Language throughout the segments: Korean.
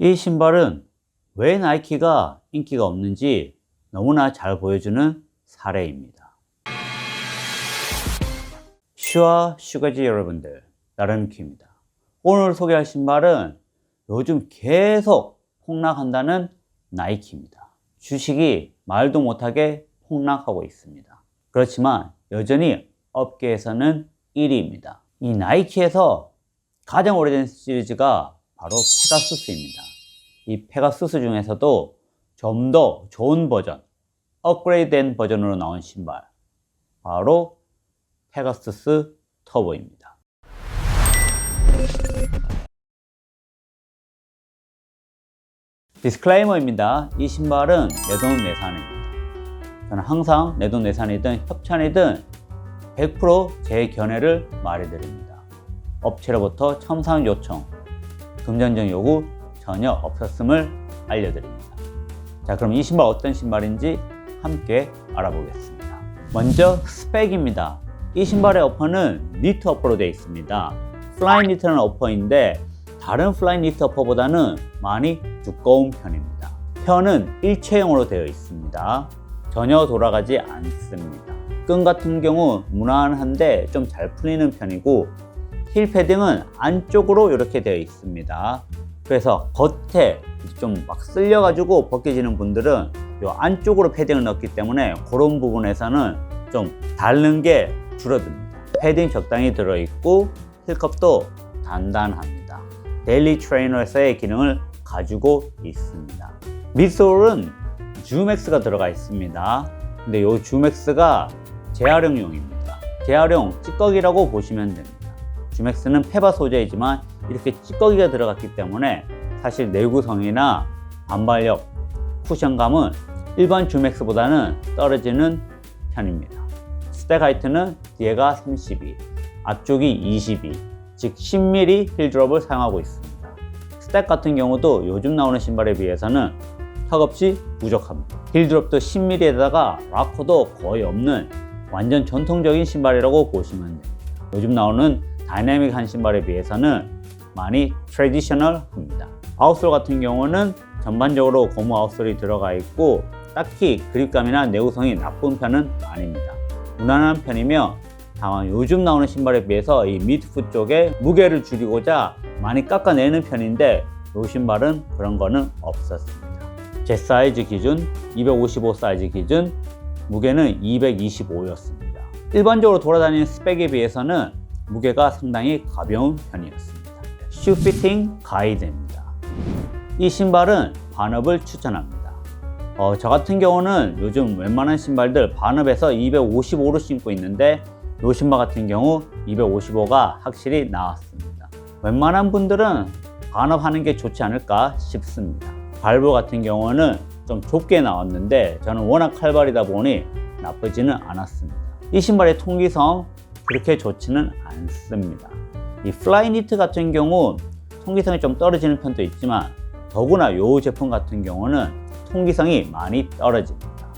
이 신발은 왜 나이키가 인기가 없는지 너무나 잘 보여주는 사례입니다. 슈아 슈가지 여러분들, 나름키입니다. 오늘 소개할 신발은 요즘 계속 폭락한다는 나이키입니다. 주식이 말도 못하게 폭락하고 있습니다. 그렇지만 여전히 업계에서는 1위입니다. 이 나이키에서 가장 오래된 시리즈가 바로 페가수스입니다. 이 페가수스 중에서도 좀 더 좋은 버전, 업그레이드된 버전으로 나온 신발, 바로 페가수스 터보입니다. 디스클레이머입니다. 이 신발은 내돈 내산입니다. 저는 항상 내돈 내산이든 협찬이든 100% 제 견해를 말해드립니다. 업체로부터 첨삭 요청, 금전적 요구 전혀 없었음을 알려드립니다. 자, 그럼 이 신발 어떤 신발인지 함께 알아보겠습니다. 먼저 스펙입니다. 이 신발의 어퍼는 니트 어퍼로 되어 있습니다. 플라이 니트는 어퍼인데 다른 플라이 니트 어퍼보다는 많이 두꺼운 편입니다. 편은 일체형으로 되어 있습니다. 전혀 돌아가지 않습니다. 끈 같은 경우 무난한데 좀 잘 풀리는 편이고, 힐 패딩은 안쪽으로 이렇게 되어 있습니다. 그래서 겉에 좀 막 쓸려가지고 벗겨지는 분들은 이 안쪽으로 패딩을 넣기 때문에 그런 부분에서는 좀 닳는 게 줄어듭니다. 패딩 적당히 들어있고 힐컵도 단단합니다. 데일리 트레이너에서의 기능을 가지고 있습니다. 밑솔은 주맥스가 들어가 있습니다. 근데 이 주맥스가 재활용용입니다. 재활용 찌꺼기라고 보시면 됩니다. 주맥스는 페바 소재이지만 이렇게 찌꺼기가 들어갔기 때문에 사실 내구성이나 반발력, 쿠션감은 일반 주맥스보다는 떨어지는 편입니다. 스택 하이트는 뒤에가 32, 앞쪽이 22, 즉 10mm 힐 드롭을 사용하고 있습니다. 스택 같은 경우도 요즘 나오는 신발에 비해서는 턱없이 부족합니다. 힐 드롭도 10mm에다가 락커도 거의 없는 완전 전통적인 신발이라고 보시면 됩니다. 요즘 나오는 다이내믹한 신발에 비해서는 많이 트래디셔널합니다. 아웃솔 같은 경우는 전반적으로 고무 아웃솔이 들어가 있고 딱히 그립감이나 내구성이 나쁜 편은 아닙니다. 무난한 편이며 다만 요즘 나오는 신발에 비해서 이 미드풋 쪽에 무게를 줄이고자 많이 깎아내는 편인데 이 신발은 그런 거는 없었습니다. 제 사이즈 기준 255 사이즈 기준 무게는 225였습니다. 일반적으로 돌아다니는 스펙에 비해서는 무게가 상당히 가벼운 편이었습니다. 슈 피팅 가이드입니다. 이 신발은 반업을 추천합니다. 저 같은 경우는 요즘 웬만한 신발들 반업에서 255로 신고 있는데 이 신발 같은 경우 255가 확실히 나왔습니다. 웬만한 분들은 반업하는 게 좋지 않을까 싶습니다. 발브 같은 경우는 좀 좁게 나왔는데 저는 워낙 칼발이다 보니 나쁘지는 않았습니다. 이 신발의 통기성 그렇게 좋지는 않습니다. 이 플라이 니트 같은 경우 통기성이 좀 떨어지는 편도 있지만 더구나 이 제품 같은 경우는 통기성이 많이 떨어집니다.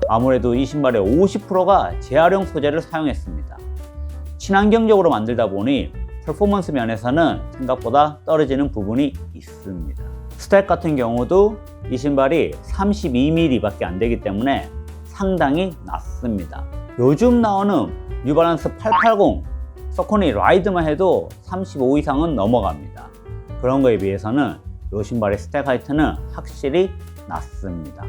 아무래도 이 신발의 50%가 재활용 소재를 사용했습니다. 친환경적으로 만들다 보니 퍼포먼스 면에서는 생각보다 떨어지는 부분이 있습니다. 스택 같은 경우도 이 신발이 32mm 밖에 안 되기 때문에 상당히 낮습니다. 요즘 나오는 뉴발란스 880 서코니 라이드만 해도 35 이상은 넘어갑니다. 그런 거에 비해서는 이 신발의 스택 하이트는 확실히 낮습니다.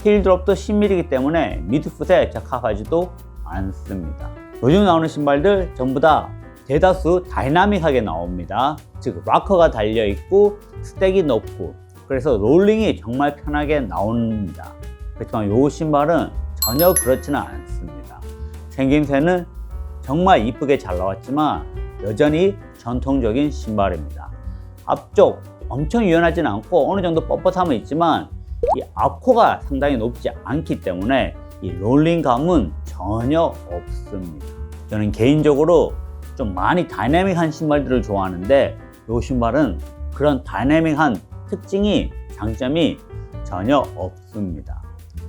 힐 드롭도 10mm이기 때문에 미드풋에 적합하지도 않습니다. 요즘 나오는 신발들 전부 다 대다수 다이나믹하게 나옵니다. 즉 락커가 달려있고 스택이 높고 그래서 롤링이 정말 편하게 나옵니다. 그렇지만 이 신발은 전혀 그렇지는 않습니다. 생김새는 정말 이쁘게 잘 나왔지만 여전히 전통적인 신발입니다. 앞쪽 엄청 유연하지는 않고 어느 정도 뻣뻣함은 있지만 이 앞코가 상당히 높지 않기 때문에 이 롤링감은 전혀 없습니다. 저는 개인적으로 좀 많이 다이내믹한 신발들을 좋아하는데 이 신발은 그런 다이내믹한 특징이, 장점이 전혀 없습니다.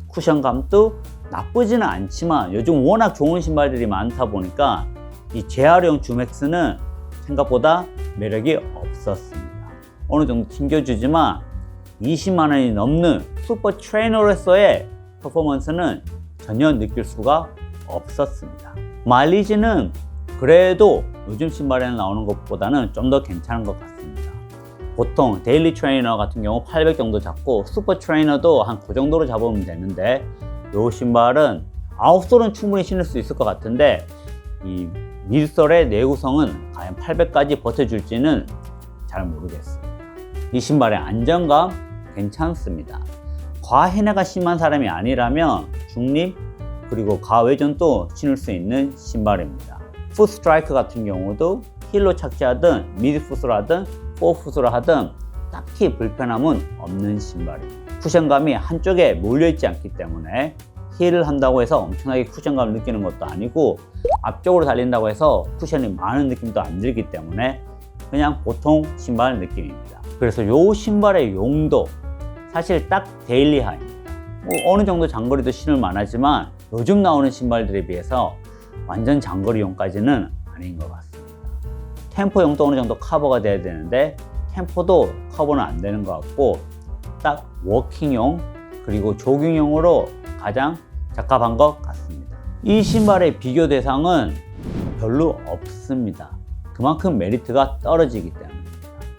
쿠션감도 나쁘지는 않지만 요즘 워낙 좋은 신발들이 많다 보니까 이 재활용 주맥스는 생각보다 매력이 없었습니다. 어느 정도 챙겨주지만 20만 원이 넘는 슈퍼 트레이너로서의 퍼포먼스는 전혀 느낄 수가 없었습니다. 마일리지는 그래도 요즘 신발에 나오는 것보다는 좀 더 괜찮은 것 같습니다. 보통 데일리 트레이너 같은 경우 800 정도 잡고 슈퍼 트레이너도 한 그 정도로 잡으면 되는데 이 신발은 아웃솔은 충분히 신을 수 있을 것 같은데 이 미드솔의 내구성은 과연 800까지 버텨줄지는 잘 모르겠습니다. 이 신발의 안정감 괜찮습니다. 과해내가 심한 사람이 아니라면 중립 그리고 가외전도 신을 수 있는 신발입니다. 풋 스트라이크 같은 경우도 힐로 착지하든 미드풋으로 하든 포풋으로 하든 딱히 불편함은 없는 신발입니다. 쿠션감이 한쪽에 몰려있지 않기 때문에 힐을 한다고 해서 엄청나게 쿠션감을 느끼는 것도 아니고 앞쪽으로 달린다고 해서 쿠션이 많은 느낌도 안 들기 때문에 그냥 보통 신발 느낌입니다. 그래서 이 신발의 용도 사실 딱 데일리 하입니다. 어느 정도 장거리도 신을 만하지만 요즘 나오는 신발들에 비해서 완전 장거리용까지는 아닌 것 같습니다. 템포용도 어느 정도 커버가 돼야 되는데 템포도 커버는 안 되는 것 같고 딱 워킹용 그리고 조깅용으로 가장 적합한 것 같습니다. 이 신발의 비교 대상은 별로 없습니다. 그만큼 메리트가 떨어지기 때문입니다.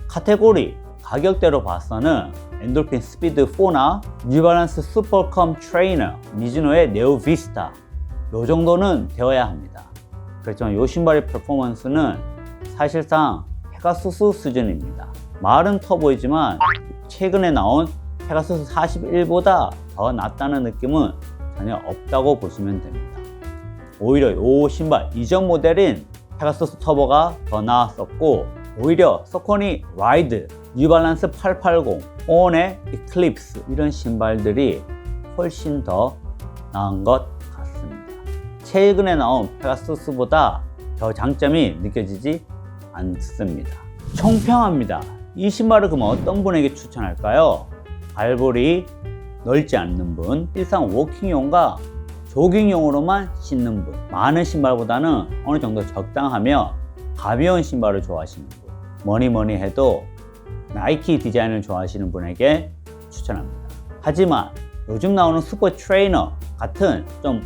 카테고리 가격대로 봐서는 엔돌핀 스피드 4나 뉴발란스 슈퍼컴 트레이너, 미즈노의 네오 비스타 요 정도는 되어야 합니다. 그렇지만 이 신발의 퍼포먼스는 사실상 페가수스 수준입니다. 말은 커 보이지만 최근에 나온 페가수스 41보다 더 낫다는 느낌은 전혀 없다고 보시면 됩니다. 오히려 이 신발 이전 모델인 페가수스 터보가 더 나았었고 오히려 서코니 라이드, 뉴발란스 880, 온의 이클립스 이런 신발들이 훨씬 더 나은 것 같습니다. 최근에 나온 페가수스보다 더 장점이 느껴지지 않습니다. 총평합니다. 이 신발을 그럼 어떤 분에게 추천할까요? 발볼이 넓지 않는 분, 일상 워킹용과 조깅용으로만 신는 분, 많은 신발보다는 어느 정도 적당하며 가벼운 신발을 좋아하시는 분, 뭐니 해도 나이키 디자인을 좋아하시는 분에게 추천합니다. 하지만 요즘 나오는 슈퍼 트레이너 같은 좀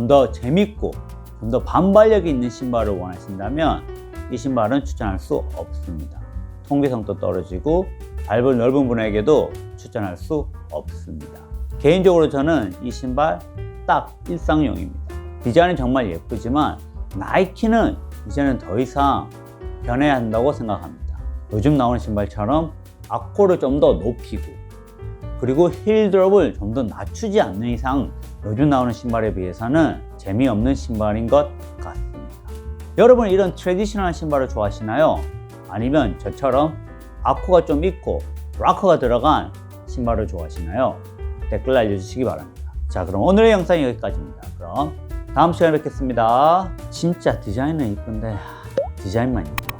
더 재밌고 좀 더 반발력이 있는 신발을 원하신다면 이 신발은 추천할 수 없습니다. 통기성도 떨어지고 발볼 넓은 분에게도 추천할 수 없습니다. 개인적으로 저는 이 신발 딱 일상용입니다. 디자인은 정말 예쁘지만 나이키는 이제는 더 이상 변해야 한다고 생각합니다. 요즘 나오는 신발처럼 아코를 좀 더 높이고 그리고 힐 드롭을 좀 더 낮추지 않는 이상 요즘 나오는 신발에 비해서는 재미없는 신발인 것 같습니다. 여러분 이런 트래디셔널한 신발을 좋아하시나요? 아니면 저처럼 아코가 좀 있고 락커가 들어간 신발을 좋아하시나요? 댓글 알려주시기 바랍니다. 자, 그럼 오늘의 영상이 여기까지입니다. 그럼 다음 시간에 뵙겠습니다. 진짜 디자인은 이쁜데 디자인만 이뻐.